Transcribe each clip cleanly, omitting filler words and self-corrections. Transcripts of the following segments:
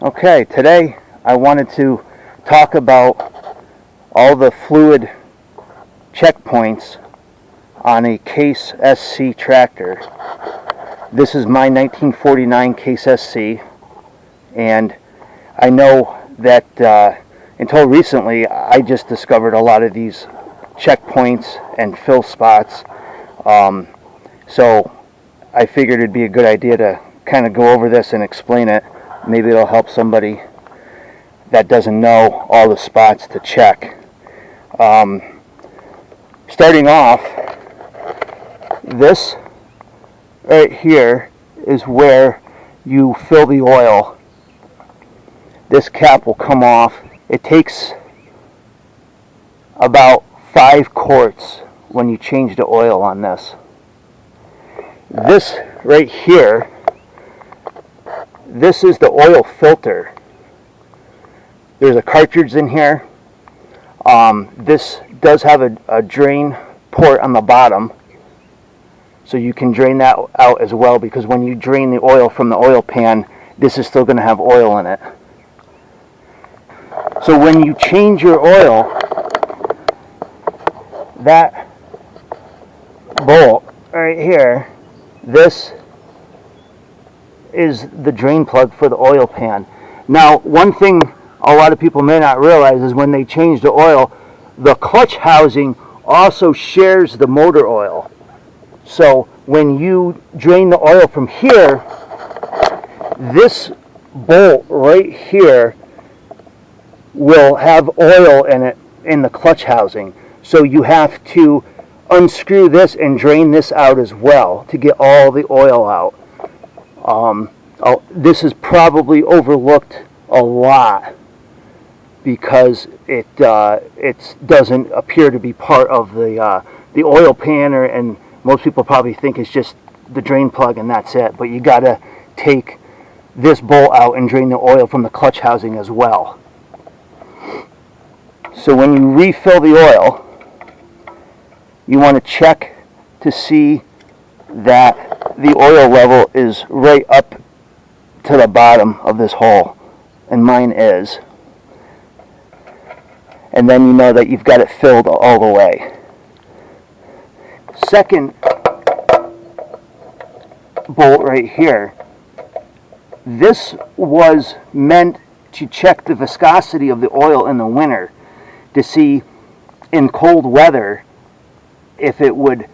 Okay, today I wanted to talk about all the fluid checkpoints on a Case SC tractor. This is my 1949 Case SC, and I know that until recently I just discovered a lot of these checkpoints and fill spots. So I figured it'd be a good idea to kind of go over this and explain it. Maybe it'll help somebody that doesn't know all the spots to check. Starting off, this right here is where you fill the oil. This cap will come off. It takes about 5 quarts when you change the oil on this. This right here, this is the oil filter. There's a cartridge in here. This does have a drain port on the bottom, so you can drain that out as well, because when you drain the oil from the oil pan, this is still going to have oil in it. So when you change your oil, that bolt right here, this is the drain plug for the oil pan. Now, one thing a lot of people may not realize is when they change the oil, the clutch housing also shares the motor oil. So when you drain the oil from here, this bolt right here will have oil in it in the clutch housing. So you have to unscrew this and drain this out as well to get all the oil out. This is probably overlooked a lot because it doesn't appear to be part of the oil pan, and most people probably think it's just the drain plug and that's it. But you got to take this bolt out and drain the oil from the clutch housing as well. So when you refill the oil, you want to check to see that the oil level is right up to the bottom of this hole, and mine is. And then you know that you've got it filled all the way. Second bolt right here, this was meant to check the viscosity of the oil in the winter to see in cold weather if it would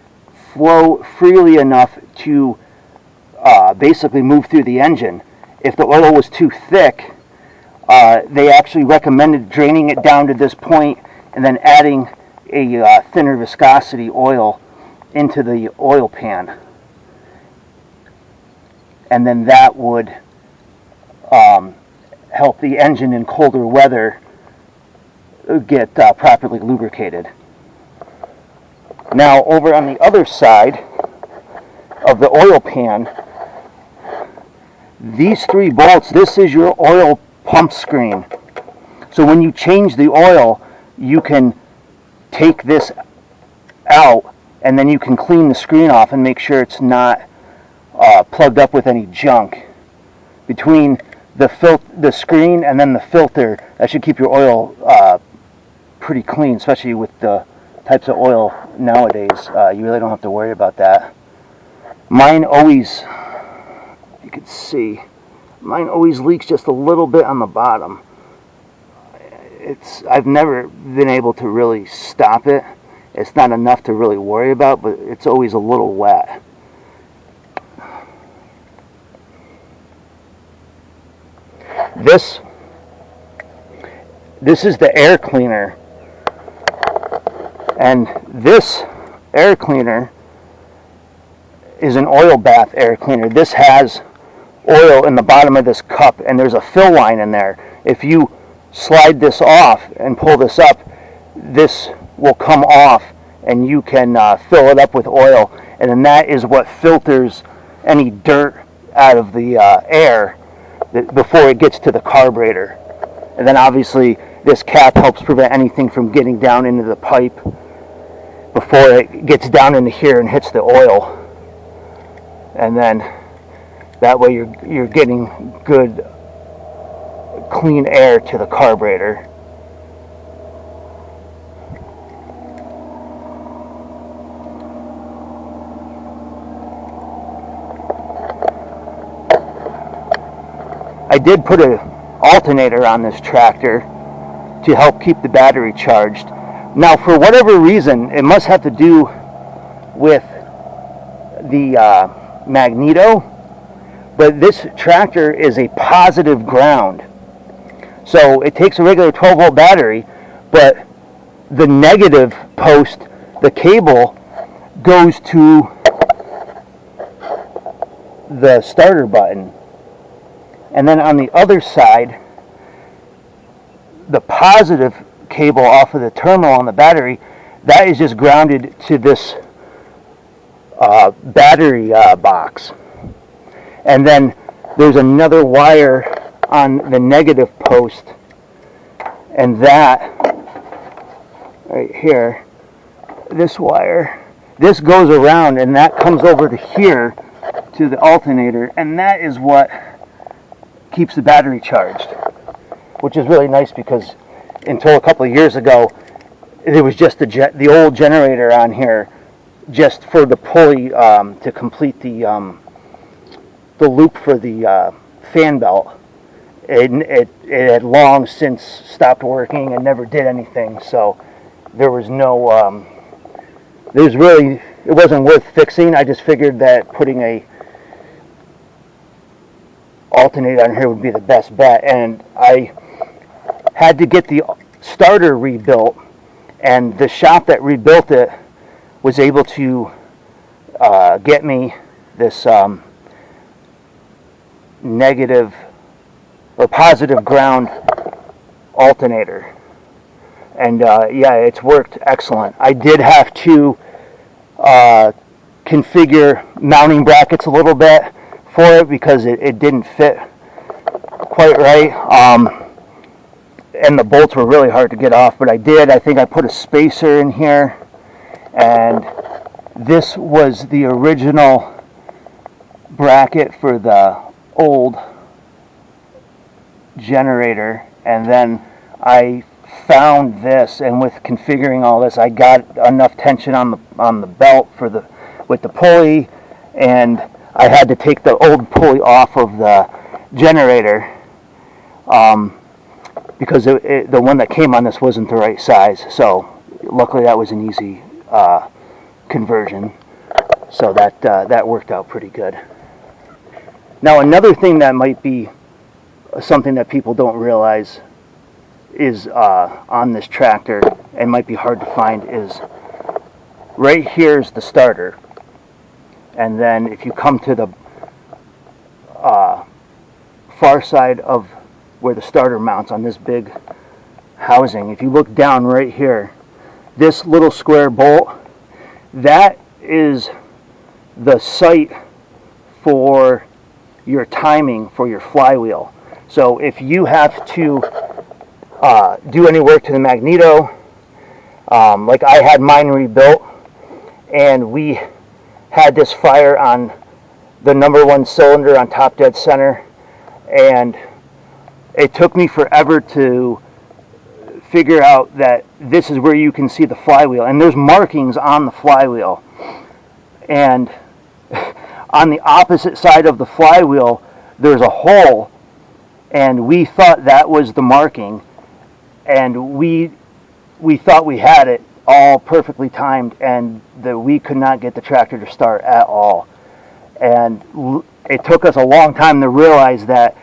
flow freely enough to basically move through the engine. If the oil was too thick, they actually recommended draining it down to this point and then adding a thinner viscosity oil into the oil pan. And then that would help the engine in colder weather get properly lubricated. Now, over on the other side of the oil pan, these 3 bolts, this is your oil pump screen. So when you change the oil, you can take this out and then you can clean the screen off and make sure it's not plugged up with any junk. Between the screen and then the filter, that should keep your oil pretty clean, especially with the types of oil nowadays. You really don't have to worry about that. Mine always, you can see, mine always leaks just a little bit on the bottom. I've never been able to really stop it. It's not enough to really worry about, but it's always a little wet. This is the air cleaner, and this air cleaner is an oil bath air cleaner. This has oil in the bottom of this cup, and there's a fill line in there. If you slide this off and pull this up, this will come off and you can fill it up with oil, and then that is what filters any dirt out of the air before it gets to the carburetor. And then obviously this cap helps prevent anything from getting down into the pipe before it gets down into here and hits the oil. And then that way you're getting good clean air to the carburetor. I did put an alternator on this tractor to help keep the battery charged. Now, for whatever reason, it must have to do with the magneto, but this tractor is a positive ground. So it takes a regular 12-volt battery, but the negative post, the cable, goes to the starter button. And then on the other side, the positive cable off of the terminal on the battery, that is just grounded to this battery box. And then there's another wire on the negative post, and that right here, this wire, this goes around and that comes over to here to the alternator, and that is what keeps the battery charged, which is really nice, because until a couple of years ago it was just the old generator on here just for the pulley to complete the loop for the fan belt. It had long since stopped working and never did anything, so there was no it wasn't worth fixing. I just figured that putting a alternator on here would be the best bet, and I had to get the starter rebuilt, and the shop that rebuilt it was able to get me this negative or positive ground alternator, and yeah, it's worked excellent. I did have to configure mounting brackets a little bit for it because it didn't fit quite right, and the bolts were really hard to get off, but I did. I think I put a spacer in here, and this was the original bracket for the old generator, and then I found this, and with configuring all this, I got enough tension on the belt with the pulley, and I had to take the old pulley off of the generator because the one that came on this wasn't the right size. So luckily that was an easy conversion. So that worked out pretty good. Now, another thing that might be something that people don't realize is on this tractor, and might be hard to find, is right here's the starter. And then if you come to the far side of where the starter mounts on this big housing, if you look down right here, this little square bolt, that is the sight for your timing for your flywheel. So if you have to do any work to the magneto, like I had mine rebuilt, and we had this fire on the number one cylinder on top dead center, and it took me forever to figure out that this is where you can see the flywheel, and there's markings on the flywheel, and on the opposite side of the flywheel there's a hole, and we thought that was the marking, and we thought we had it all perfectly timed, and that we could not get the tractor to start at all. And it took us a long time to realize that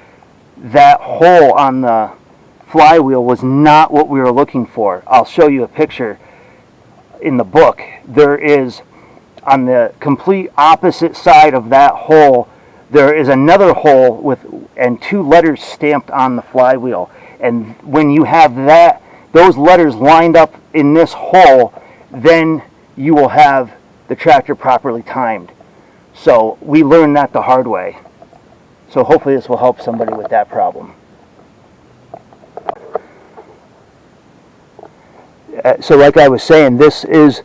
that hole on the flywheel was not what we were looking for. I'll show you a picture in the book. There is, on the complete opposite side of that hole, there is another hole and two letters stamped on the flywheel. And when you have those letters lined up in this hole, then you will have the tractor properly timed. So we learned that the hard way. So hopefully this will help somebody with that problem. So like I was saying, this is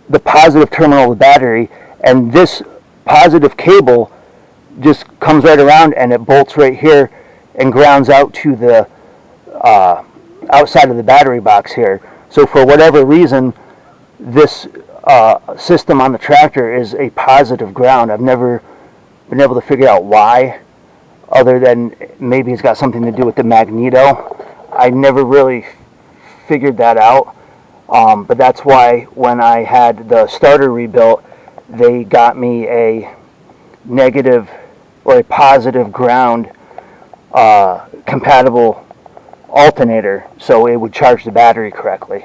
the positive terminal of the battery, and this positive cable just comes right around and it bolts right here and grounds out to the outside of the battery box here. So for whatever reason, this system on the tractor is a positive ground. I've never been able to figure out why, other than maybe it's got something to do with the magneto. I never really figured that out, but that's why when I had the starter rebuilt, they got me a negative or a positive ground compatible alternator, so it would charge the battery correctly.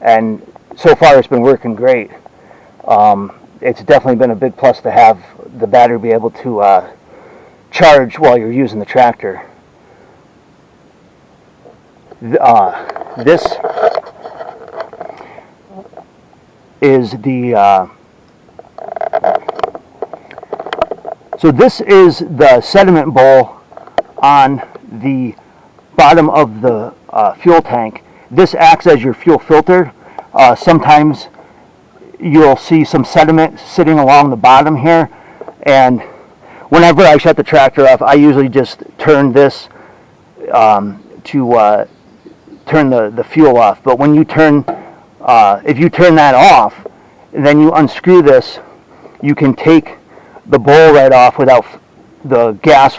And so far it's been working great. It's definitely been a big plus to have the battery be able to charge while you're using the tractor. This is the so this is the sediment bowl on the bottom of the fuel tank. This acts as your fuel filter. Sometimes you'll see some sediment sitting along the bottom here, and whenever I shut the tractor off, I usually just turn this to turn the fuel off. But when you turn, if you turn that off, then you unscrew this, you can take the bowl right off without the gas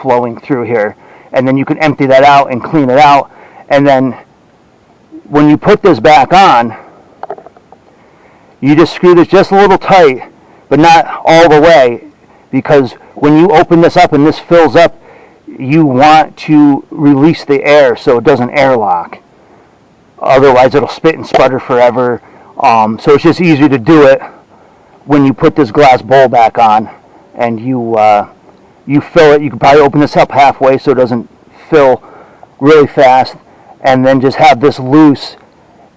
flowing through here, and then you can empty that out and clean it out. And then when you put this back on, you just screw this just a little tight, but not all the way, because when you open this up and this fills up, you want to release the air so it doesn't airlock. Otherwise it'll spit and sputter forever. So it's just easier to do it when you put this glass bowl back on, and you fill it. You can probably open this up halfway so it doesn't fill really fast, and then just have this loose,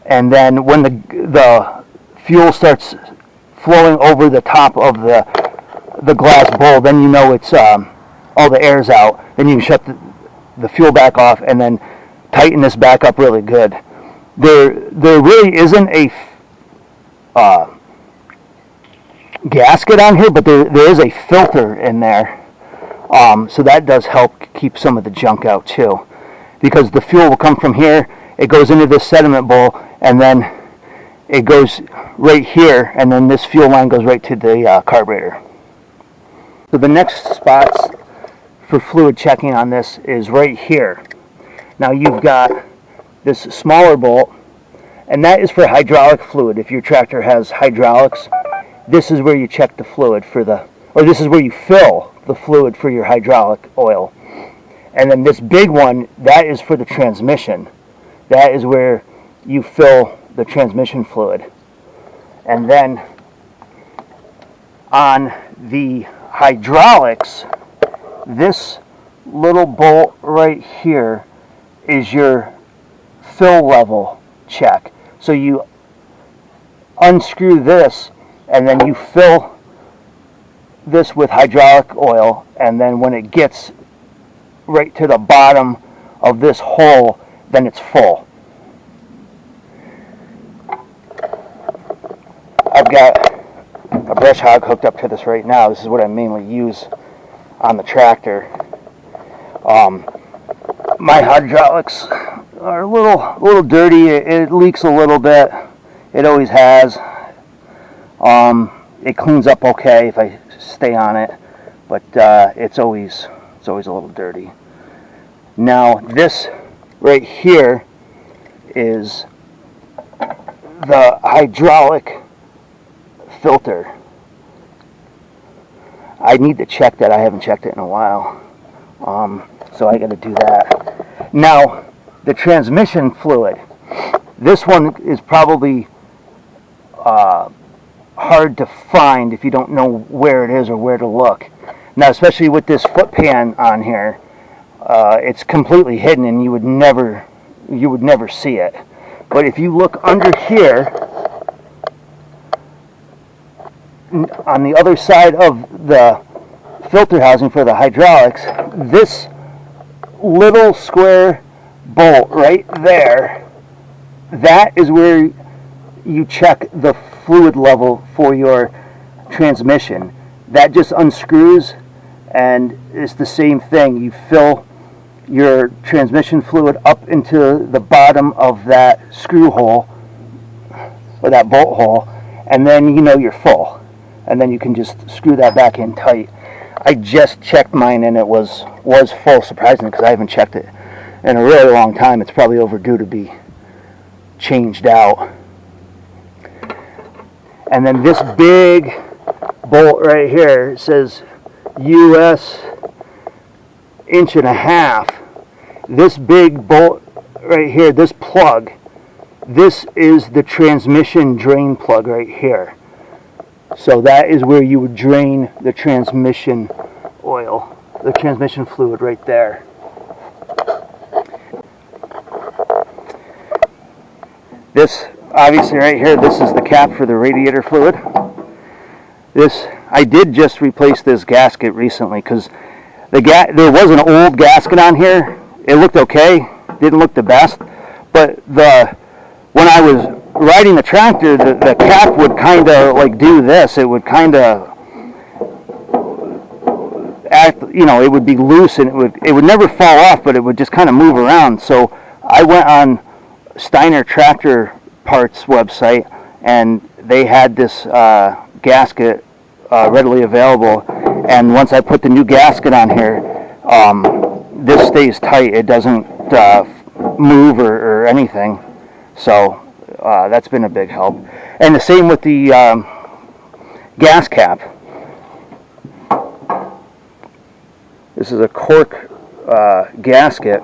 and then when the fuel starts flowing over the top of the glass bowl, then you know it's all the air's out. Then you can shut the fuel back off and then tighten this back up really good. There really isn't a gasket on here, but there is a filter in there, so that does help keep some of the junk out too, because the fuel will come from here, it goes into this sediment bowl, and then it goes right here, and then this fuel line goes right to the carburetor. So the next spots for fluid checking on this is right here. Now you've got this smaller bolt, and that is for hydraulic fluid. If your tractor has hydraulics, this is where you check the fluid for this is where you fill the fluid for your hydraulic oil. And then this big one, that is for the transmission. That is where you fill the transmission fluid. And then on the hydraulics, this little bolt right here is your fill level check. So you unscrew this, and then you fill this with hydraulic oil, and then when it gets right to the bottom of this hole, then it's full. I've got a brush hog hooked up to this right now. This is what I mainly use on the tractor. My hydraulics are a little dirty. It leaks a little bit. It always has. It cleans up okay if I stay on it, but it's always a little dirty. Now this right here is the hydraulic filter. I need to check that. I haven't checked it in a while, so I got to do that. Now the transmission fluid, this one is probably hard to find if you don't know where it is or where to look. Now, especially with this foot pan on here, it's completely hidden, and you would never see it. But if you look under here, on the other side of the filter housing for the hydraulics, this little square bolt right there, that is where you check the fluid level for your transmission. That just unscrews, and it's the same thing. You fill your transmission fluid up into the bottom of that screw hole or that bolt hole, and then you know you're full, and then you can just screw that back in tight. I just checked mine and it was full, surprisingly, because I haven't checked it in a really long time. It's probably overdue to be changed out. And then this big bolt right here says US 1.5 inches. This big bolt right here, this plug, this is the transmission drain plug right here. So that is where you would drain the transmission oil, the transmission fluid right there. This, obviously right here, this is the cap for the radiator fluid. This, I did just replace this gasket recently because there was an old gasket on here. It looked okay, didn't look the best, but when I was riding the tractor, the cap would kind of like do this. It would kind of act, you know, it would be loose and it would never fall off, but it would just kind of move around. So I went on Steiner Tractor Parts website, and they had this gasket readily available. And once I put the new gasket on here, this stays tight. It doesn't move or anything. So that's been a big help. And the same with the gas cap. This is a cork gasket,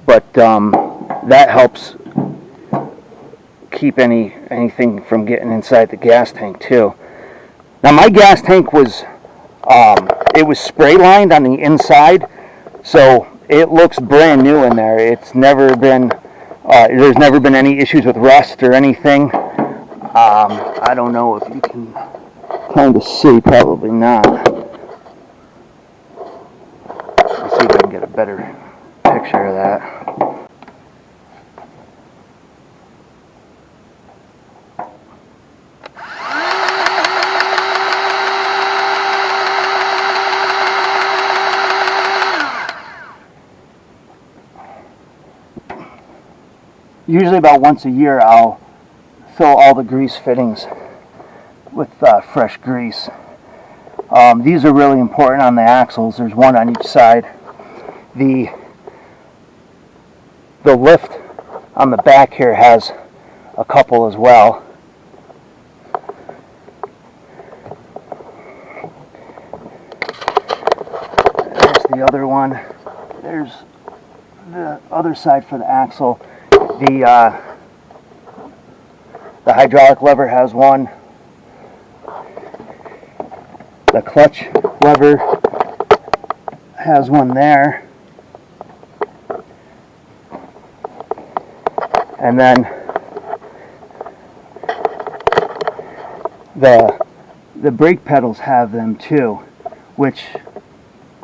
but that helps keep anything from getting inside the gas tank too. Now my gas tank was it was spray lined on the inside, so it looks brand new in there. It's never been there's never been any issues with rust or anything. I don't know if you can kind of see, probably not. Let's see if I can get a better picture of that. Usually about once a year I'll fill all the grease fittings with fresh grease. These are really important on the axles. There's one on each side. The lift on the back here has a couple as well. There's the other one. There's the other side for the axle. The hydraulic lever has one. The clutch lever has one there. And then the brake pedals have them too, which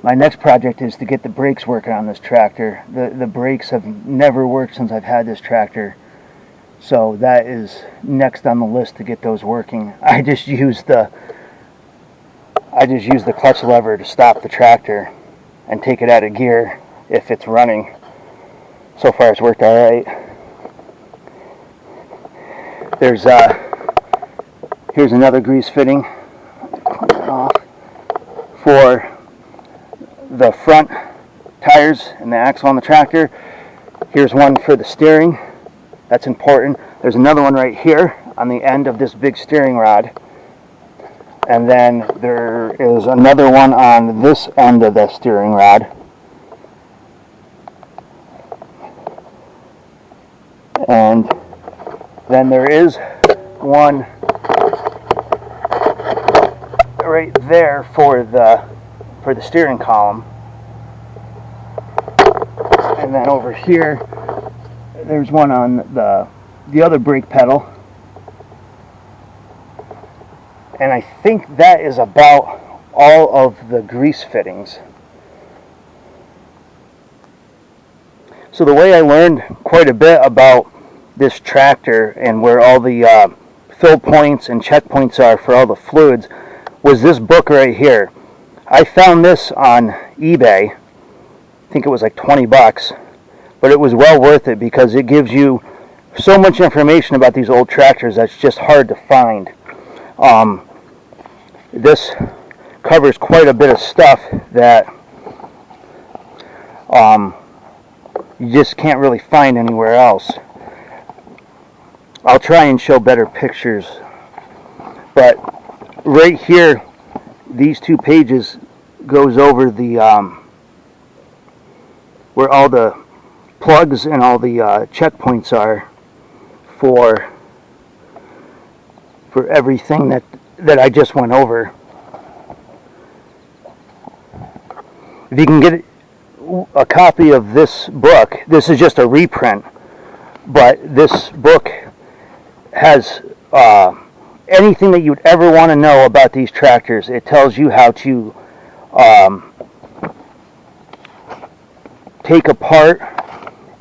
my next project is to get the brakes working on this tractor. The brakes have never worked since I've had this tractor. So that is next on the list to get those working. I just use the clutch lever to stop the tractor and take it out of gear if it's running. So far it's worked all right. Here's another grease fitting for the front tires and the axle on the tractor. Here's one for the steering. That's important. There's another one right here on the end of this big steering rod. And then there is another one on this end of the steering rod. And then there is one right there for the steering column. And then over here there's one on the other brake pedal. And I think that is about all of the grease fittings. So the way I learned quite a bit about this tractor and where all the fill points and checkpoints are for all the fluids was this book right here. I found this on eBay, think it was like 20 bucks, but it was well worth it because it gives you so much information about these old tractors that's just hard to find. This covers quite a bit of stuff that you just can't really find anywhere else. I'll try and show better pictures, but right here, these 2 pages goes over the where all the plugs and all the checkpoints are for everything that I just went over. If you can get a copy of this book, this is just a reprint, but this book has anything that you'd ever want to know about these tractors. It tells you how to take apart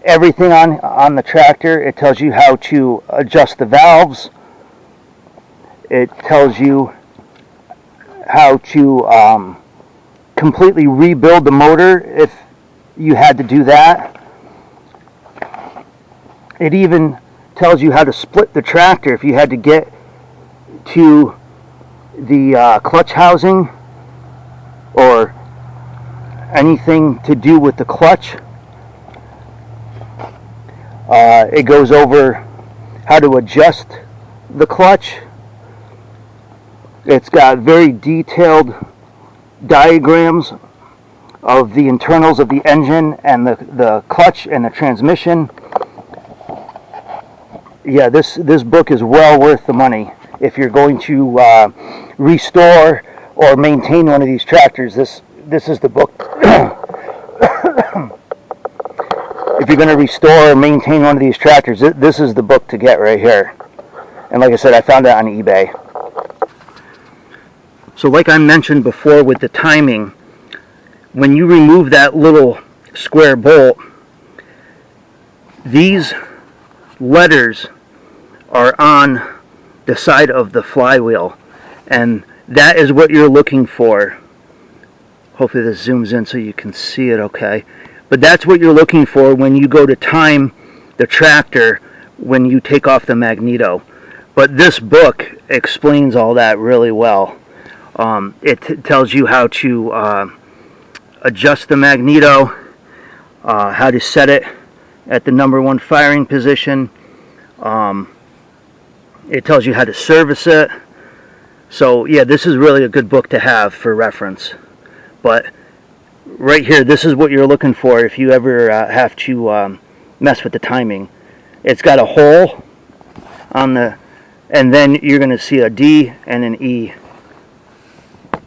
everything on the tractor. It tells you how to adjust the valves. It tells you how to completely rebuild the motor if you had to do that. It even tells you how to split the tractor if you had to get to the clutch housing or anything to do with the clutch. It goes over how to adjust the clutch. It's got very detailed diagrams of the internals of the engine and the clutch and the transmission. Yeah, this book is well worth the money. If you're going to restore or maintain one of these tractors, this is the book. If you're going to restore or maintain one of these tractors, this is the book to get right here. And like I said, I found it on eBay. So like I mentioned before with the timing, when you remove that little square bolt, these letters are on the side of the flywheel, and that is what you're looking for. Hopefully this zooms in so you can see it okay. But that's what you're looking for when you go to time the tractor when you take off the magneto. But this book explains all that really well. It tells you how to adjust the magneto, how to set it at the number 1 firing position. It tells you how to service it. So yeah, this is really a good book to have for reference. But right here, this is what you're looking for if you ever have to mess with the timing. It's got a hole on the, and then you're going to see a D and an E.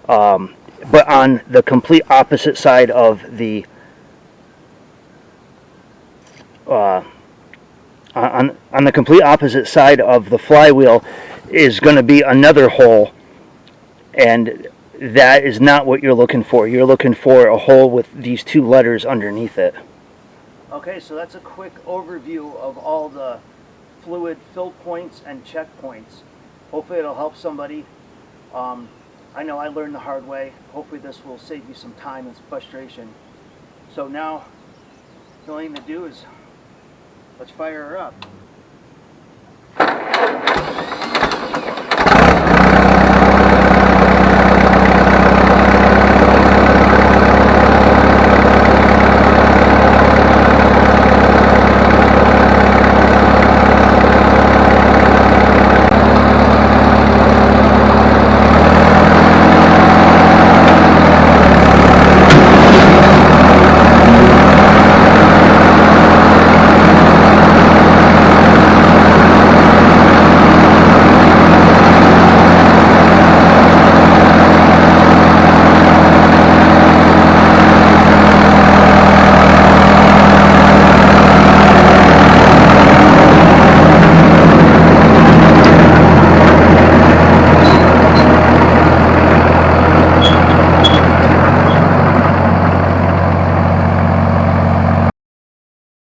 But on the complete opposite side of the on the complete opposite side of the flywheel is going to be another hole, and that is not what you're looking for. You're looking for a hole with these 2 letters underneath it. Okay, so that's a quick overview of all the fluid fill points and checkpoints. Hopefully it'll help somebody. I know I learned the hard way. Hopefully this will save you some time and some frustration. So now the only thing to do is let's fire her up.